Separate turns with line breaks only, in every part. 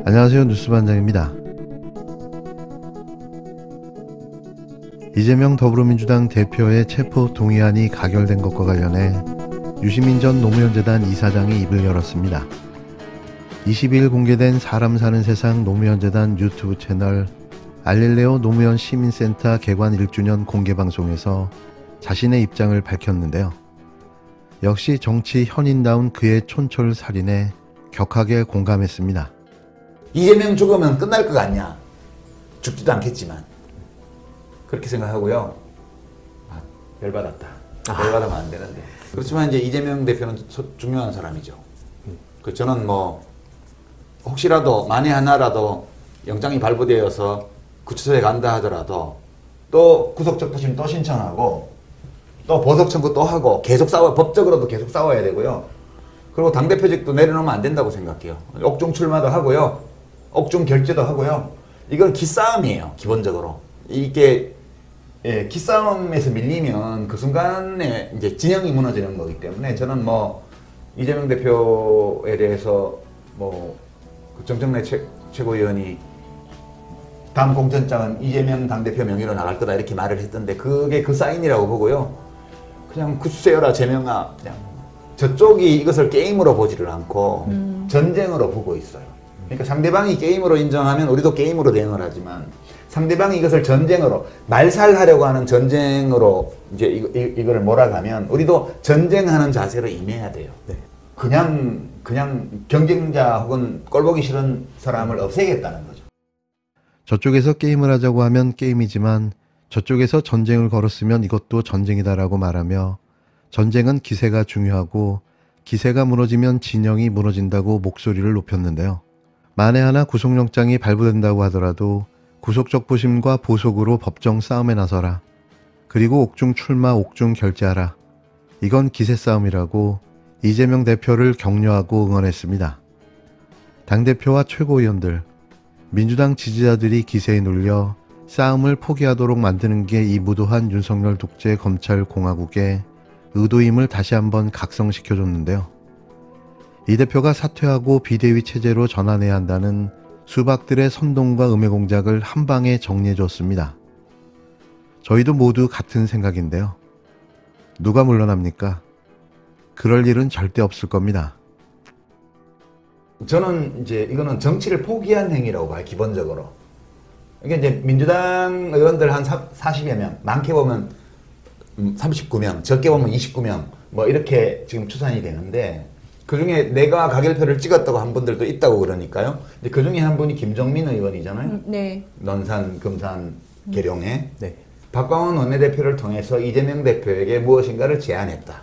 안녕하세요. 뉴스반장입니다. 이재명 더불어민주당 대표의 체포 동의안이 가결된 것과 관련해 유시민 전 노무현재단 이사장이 입을 열었습니다. 22일 공개된 사람 사는 세상 노무현재단 유튜브 채널 알릴레오 노무현 시민센터 개관 1주년 공개방송에서 자신의 입장을 밝혔는데요. 역시 정치 현인다운 그의 촌철살인에 격하게 공감했습니다.
이재명 죽으면 끝날 것 같냐? 죽지도 않겠지만 그렇게 생각하고요. 열받았다. 열받으면 안 되는데. 그렇지만 이제 이재명 대표는 중요한 사람이죠. 저는 뭐 혹시라도 만에 하나라도 영장이 발부되어서 구치소에 간다 하더라도 또 구속적부심 또 신청하고 또 보석 청구 또 하고 계속 법적으로도 계속 싸워야 되고요. 그리고 당대표직도 내려놓으면 안 된다고 생각해요. 옥중 출마도 하고요. 옥중 결재도 하고요. 이건 기싸움이에요. 기본적으로. 이게 기싸움에서 밀리면 그 순간에 이제 진영이 무너지는 거기 때문에 저는 뭐 이재명 대표에 대해서 뭐 정청래 최고위원이 다음 공천장은 이재명 당대표 명의로 나갈 거다 이렇게 말을 했던데 그게 그 사인이라고 보고요. 그냥 굳세어라 제명아 그냥 저쪽이 이것을 게임으로 보지를 않고 전쟁으로 보고 있어요. 그러니까 상대방이 게임으로 인정하면 우리도 게임으로 대응을 하지만 상대방이 이것을 전쟁으로 말살하려고 하는 전쟁으로 이제 이거를 몰아가면 우리도 전쟁하는 자세로 임해야 돼요. 네. 그냥 경쟁자 혹은 꼴보기 싫은 사람을 없애겠다는 거죠.
저쪽에서 게임을 하자고 하면 게임이지만 저쪽에서 전쟁을 걸었으면 이것도 전쟁이다라고 말하며 전쟁은 기세가 중요하고 기세가 무너지면 진영이 무너진다고 목소리를 높였는데요. 만에 하나 구속영장이 발부된다고 하더라도 구속적부심과 보석으로 법정 싸움에 나서라. 그리고 옥중 출마, 옥중 결재하라. 이건 기세싸움이라고 이재명 대표를 격려하고 응원했습니다. 당대표와 최고위원들, 민주당 지지자들이 기세에 눌려 싸움을 포기하도록 만드는 게 이 무도한 윤석열 독재 검찰 공화국의 의도임을 다시 한번 각성시켜줬는데요. 이 대표가 사퇴하고 비대위 체제로 전환해야 한다는 수박들의 선동과 음해 공작을 한 방에 정리해줬습니다. 저희도 모두 같은 생각인데요. 누가 물러납니까? 그럴 일은 절대 없을 겁니다.
저는 이제 이거는 정치를 포기한 행위라고 봐요. 기본적으로. 이게 이제 민주당 의원들 한 40여 명, 많게 보면 39명, 적게 보면 29명 뭐 이렇게 지금 추산이 되는데 그중에 내가 가결표를 찍었다고 한 분들도 있다고 그러니까요. 근데 그중에 한 분이 김종민 의원이잖아요.
네.
논산, 금산, 계룡에.
네.
박광원 원내대표를 통해서 이재명 대표에게 무엇인가를 제안했다.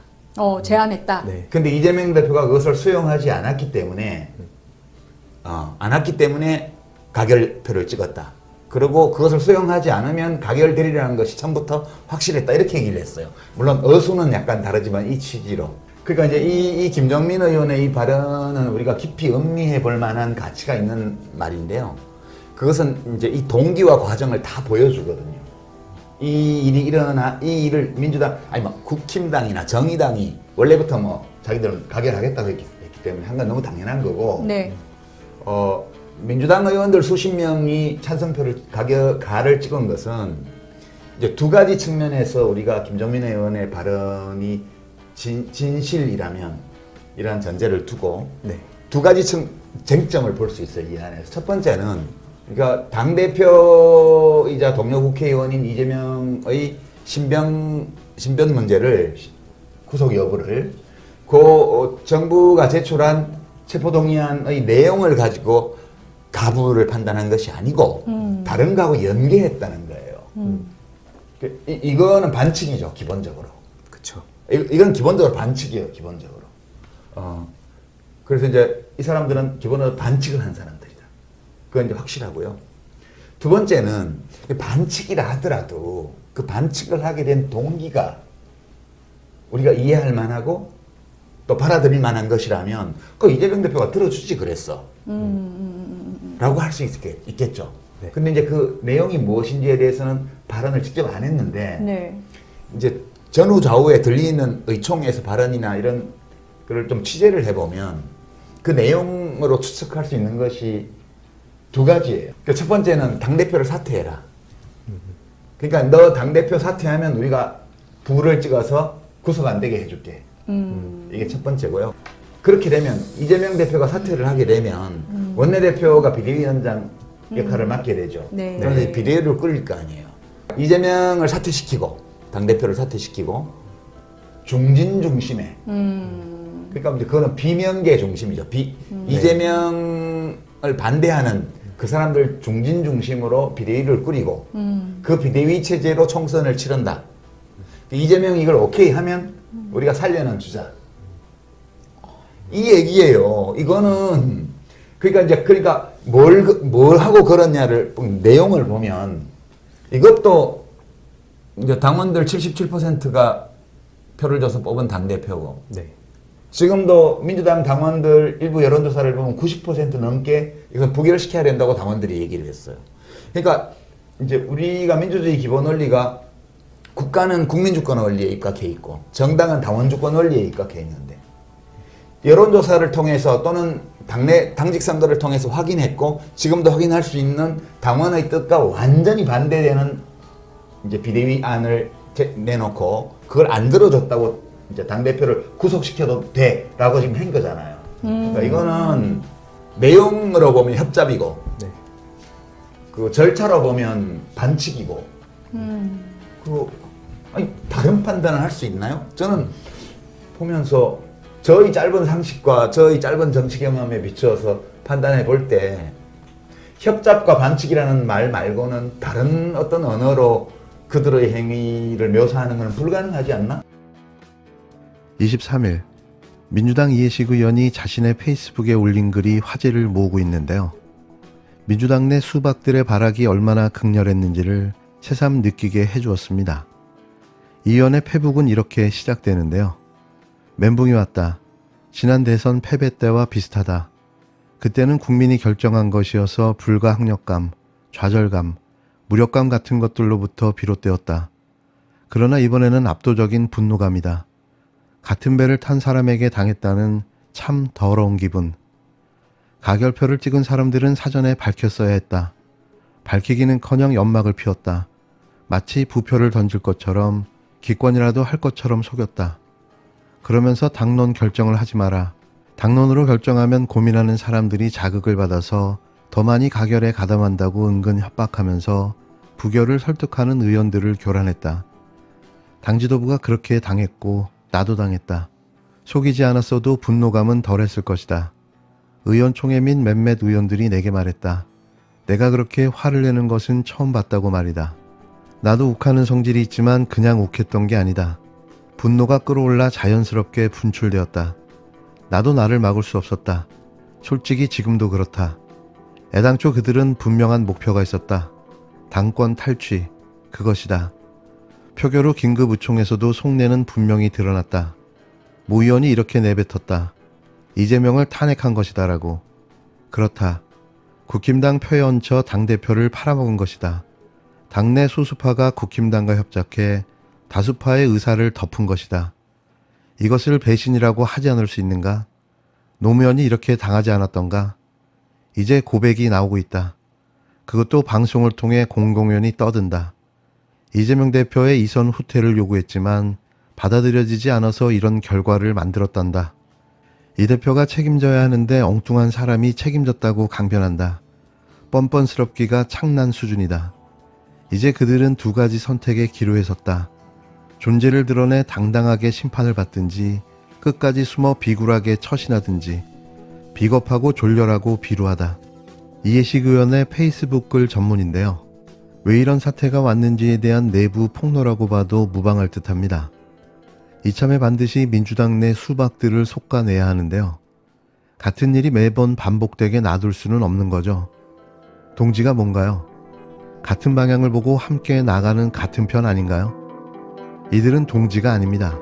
제안했다.
네. 근데 이재명 대표가 그것을 수용하지 않았기 때문에 가결표를 찍었다. 그리고 그것을 수용하지 않으면 가결되리라는 것이 처음부터 확실했다. 이렇게 얘기를 했어요. 물론 어수는 약간 다르지만 이 취지로. 그러니까 이제 이 김종민 의원의 이 발언은 우리가 깊이 음미해 볼 만한 가치가 있는 말인데요. 그것은 이제 이 동기와 과정을 다 보여주거든요. 이 일을 민주당, 국힘당이나 정의당이 원래부터 뭐 자기들은 가결하겠다고 했기 때문에 한 건 너무 당연한 거고.
네.
민주당 의원들 수십 명이 찬성표를 가를 찍은 것은 이제 두 가지 측면에서 우리가 김종민 의원의 발언이 진실이라면 이러한 전제를 두고 두 가지 쟁점을 볼 수 있어요. 이 안에서. 첫 번째는 그러니까 당대표이자 동료 국회의원인 이재명의 신변 문제를 구속 여부를 정부가 제출한 체포동의안의 내용을 가지고 가부를 판단한 것이 아니고 다른 거하고 연계했다는 거예요. 이거는 반칙이죠. 기본적으로.
그렇죠.
이건 기본적으로 반칙이에요. 기본적으로. 그래서 이제 이 사람들은 기본적으로 반칙을 한 사람들이다. 그건 이제 확실하고요. 두 번째는 반칙이라 하더라도 그 반칙을 하게 된 동기가 우리가 이해할 만하고 또 받아들일 만한 것이라면 그 이재명 대표가 들어주지 그랬어. 라고 할 수 있겠죠. 네. 근데 이제 그 내용이 무엇인지에 대해서는 발언을 직접 안 했는데
네.
이제 전후 좌우에 들리는 의총에서 발언이나 이런 거를 좀 취재를 해보면 그 내용으로 추측할 수 있는 것이 두 가지예요. 그러니까 첫 번째는 당대표를 사퇴해라. 그러니까 너 당대표 사퇴하면 우리가 부를 찍어서 구속 안 되게 해줄게. 이게 첫 번째고요. 그렇게 되면 이재명 대표가 사퇴를 하게 되면 원내대표가 비대위원장 역할을 맡게 되죠.
네.
그런데 비대위를 꾸릴 거 아니에요. 이재명을 사퇴시키고 당대표를 사퇴시키고 중진 중심에 그러니까 이제 그거는 비명계 중심이죠. 이재명을 반대하는 그 사람들 중진 중심으로 비대위를 꾸리고 그 비대위 체제로 총선을 치른다. 이재명이 이걸 오케이 하면 우리가 살려는 주자. 이 얘기예요. 이거는 그러니까 뭘 하고 그러냐를 내용을 보면 이것도 이제 당원들 77%가 표를 줘서 뽑은 당대표고
네.
지금도 민주당 당원들 일부 여론조사를 보면 90% 넘게 이걸 부결시켜야 된다고 당원들이 얘기를 했어요. 그러니까 이제 우리가 민주주의 기본 원리가 국가는 국민주권 원리에 입각해 있고 정당은 당원주권 원리에 입각해 있는데 여론조사를 통해서 또는 당직 선거를 통해서 확인했고 지금도 확인할 수 있는 당원의 뜻과 완전히 반대되는 이제 비대위 안을 내놓고 그걸 안 들어줬다고 이제 당대표를 구속시켜도 돼라고 지금 한 거잖아요. 그러니까 이거는 내용으로 보면 협잡이고
네.
그 절차로 보면 반칙이고 아니 다른 판단을 할 수 있나요? 저는 보면서 저희 짧은 상식과 저희 짧은 정치 경험에 비추어서 판단해 볼 때 협잡과 반칙이라는 말 말고는 다른 어떤 언어로 그들의 행위를 묘사하는 건 불가능하지 않나?
23일 민주당 이해식 의원이 자신의 페이스북에 올린 글이 화제를 모으고 있는데요. 민주당 내 수박들의 발악이 얼마나 극렬했는지를 새삼 느끼게 해주었습니다. 이 의원의 페북은 이렇게 시작되는데요. 멘붕이 왔다. 지난 대선 패배 때와 비슷하다. 그때는 국민이 결정한 것이어서 불가항력감, 좌절감, 무력감 같은 것들로부터 비롯되었다. 그러나 이번에는 압도적인 분노감이다. 같은 배를 탄 사람에게 당했다는 참 더러운 기분. 가결표를 찍은 사람들은 사전에 밝혔어야 했다. 밝히기는커녕 연막을 피웠다. 마치 부표를 던질 것처럼 기권이라도 할 것처럼 속였다. 그러면서 당론 결정을 하지 마라. 당론으로 결정하면 고민하는 사람들이 자극을 받아서 더 많이 가결에 가담한다고 은근 협박하면서 부결을 설득하는 의원들을 교란했다. 당 지도부가 그렇게 당했고 나도 당했다. 속이지 않았어도 분노감은 덜했을 것이다. 의원총회 및 몇몇 의원들이 내게 말했다. 내가 그렇게 화를 내는 것은 처음 봤다고 말이다. 나도 욱하는 성질이 있지만 그냥 욱했던 게 아니다. 분노가 끌어올라 자연스럽게 분출되었다. 나도 나를 막을 수 없었다. 솔직히 지금도 그렇다. 애당초 그들은 분명한 목표가 있었다. 당권 탈취, 그것이다. 표결 후 긴급 의총에서도 속내는 분명히 드러났다. 모 의원이 이렇게 내뱉었다. 이재명을 탄핵한 것이다 라고. 그렇다. 국힘당 표에 얹혀 당대표를 팔아먹은 것이다. 당내 소수파가 국힘당과 협작해 다수파의 의사를 덮은 것이다. 이것을 배신이라고 하지 않을 수 있는가? 노무현이 이렇게 당하지 않았던가? 이제 고백이 나오고 있다. 그것도 방송을 통해 공공연히 떠든다. 이재명 대표의 이선 후퇴를 요구했지만 받아들여지지 않아서 이런 결과를 만들었단다. 이 대표가 책임져야 하는데 엉뚱한 사람이 책임졌다고 강변한다. 뻔뻔스럽기가 창난 수준이다. 이제 그들은 두 가지 선택에 기로에 섰다. 존재를 드러내 당당하게 심판을 받든지 끝까지 숨어 비굴하게 처신하든지. 비겁하고 졸렬하고 비루하다. 이해식 의원의 페이스북 글 전문인데요. 왜 이런 사태가 왔는지에 대한 내부 폭로라고 봐도 무방할 듯합니다. 이참에 반드시 민주당 내 수박들을 솎아내야 하는데요. 같은 일이 매번 반복되게 놔둘 수는 없는 거죠. 동지가 뭔가요? 같은 방향을 보고 함께 나가는 같은 편 아닌가요? 이들은 동지가 아닙니다.